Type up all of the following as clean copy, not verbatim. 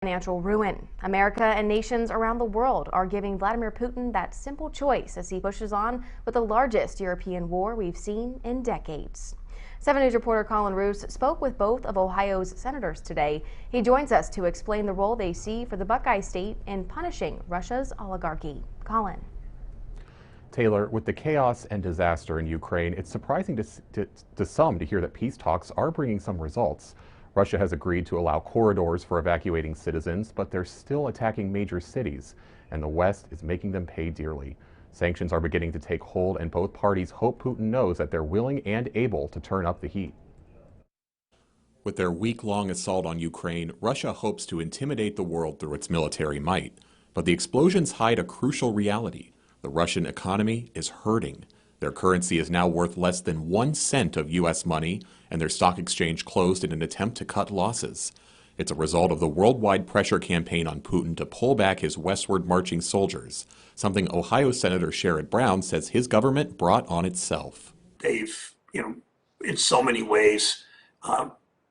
Financial ruin. America and nations around the world are giving Vladimir Putin that simple choice as he pushes on with the largest European war we've seen in decades. 7 News reporter Colin Roos spoke with both of Ohio's senators today. He joins us to explain the role they see for the Buckeye State in punishing Russia's oligarchy. Colin. Taylor, with the chaos and disaster in Ukraine, it's surprising to some to hear that peace talks are bringing some results. Russia has agreed to allow corridors for evacuating citizens, but they're still attacking major cities, and the West is making them pay dearly. Sanctions are beginning to take hold, and both parties hope Putin knows that they're willing and able to turn up the heat. With their week-long assault on Ukraine, Russia hopes to intimidate the world through its military might. But the explosions hide a crucial reality. The Russian economy is hurting. Their currency is now worth less than 1 cent of U.S. money, and their stock exchange closed in an attempt to cut losses. It's a result of the worldwide pressure campaign on Putin to pull back his westward marching soldiers, something Ohio Senator Sherrod Brown says his government brought on itself. They've, in so many ways,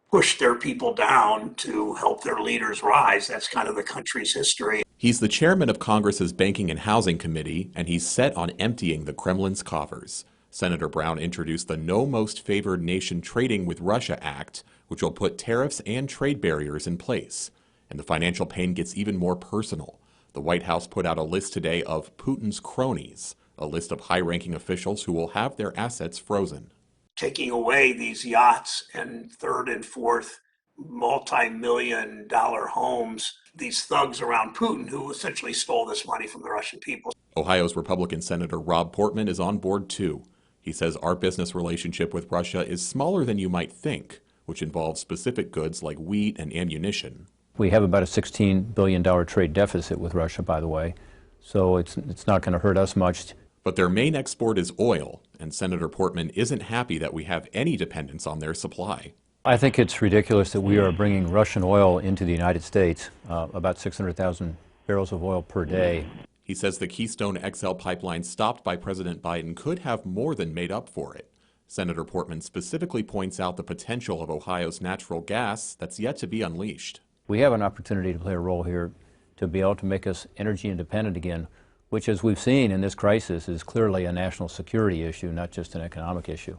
pushed their people down to help their leaders rise. That's kind of the country's history. He's the chairman of Congress's Banking and Housing Committee, and he's set on emptying the Kremlin's coffers. Senator Brown introduced the No Most Favored Nation Trading with Russia Act, which will put tariffs and trade barriers in place. And the financial pain gets even more personal. The White House put out a list today of Putin's cronies, a list of high-ranking officials who will have their assets frozen. Taking away these yachts and third and fourth multi-million-dollar homes, these thugs around Putin who essentially stole this money from the Russian people. Ohio's Republican Senator Rob Portman is on board too. He says our business relationship with Russia is smaller than you might think, which involves specific goods like wheat and ammunition. We have about a $16 billion trade deficit with Russia, by the way, so it's not going to hurt us much. But their main export is oil, and Senator Portman isn't happy that we have any dependence on their supply. I think it's ridiculous that we are bringing Russian oil into the United States, about 600,000 barrels of oil per day. He says the Keystone XL pipeline stopped by President Biden could have more than made up for it. Senator Portman specifically points out the potential of Ohio's natural gas that's yet to be unleashed. We have an opportunity to play a role here to be able to make us energy independent again, which, as we've seen in this crisis, is clearly a national security issue, not just an economic issue.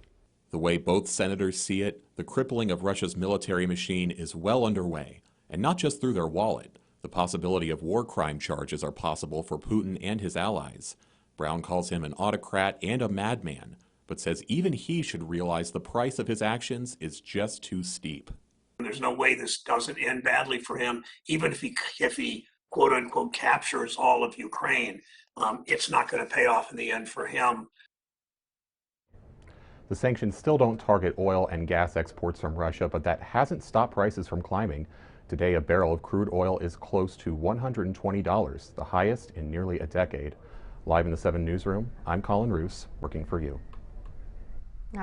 The way both senators see it, the crippling of Russia's military machine is well underway, and not just through their wallet. The possibility of war crime charges are possible for Putin and his allies. Brown calls him an autocrat and a madman, but says even he should realize the price of his actions is just too steep. There's no way this doesn't end badly for him, even if he quote unquote captures all of Ukraine. It's not going to pay off in the end for him. The sanctions still don't target oil and gas exports from Russia, but that hasn't stopped prices from climbing. Today, a barrel of crude oil is close to $120, the highest in nearly a decade. Live in the 7 Newsroom, I'm Colin Roos, working for you.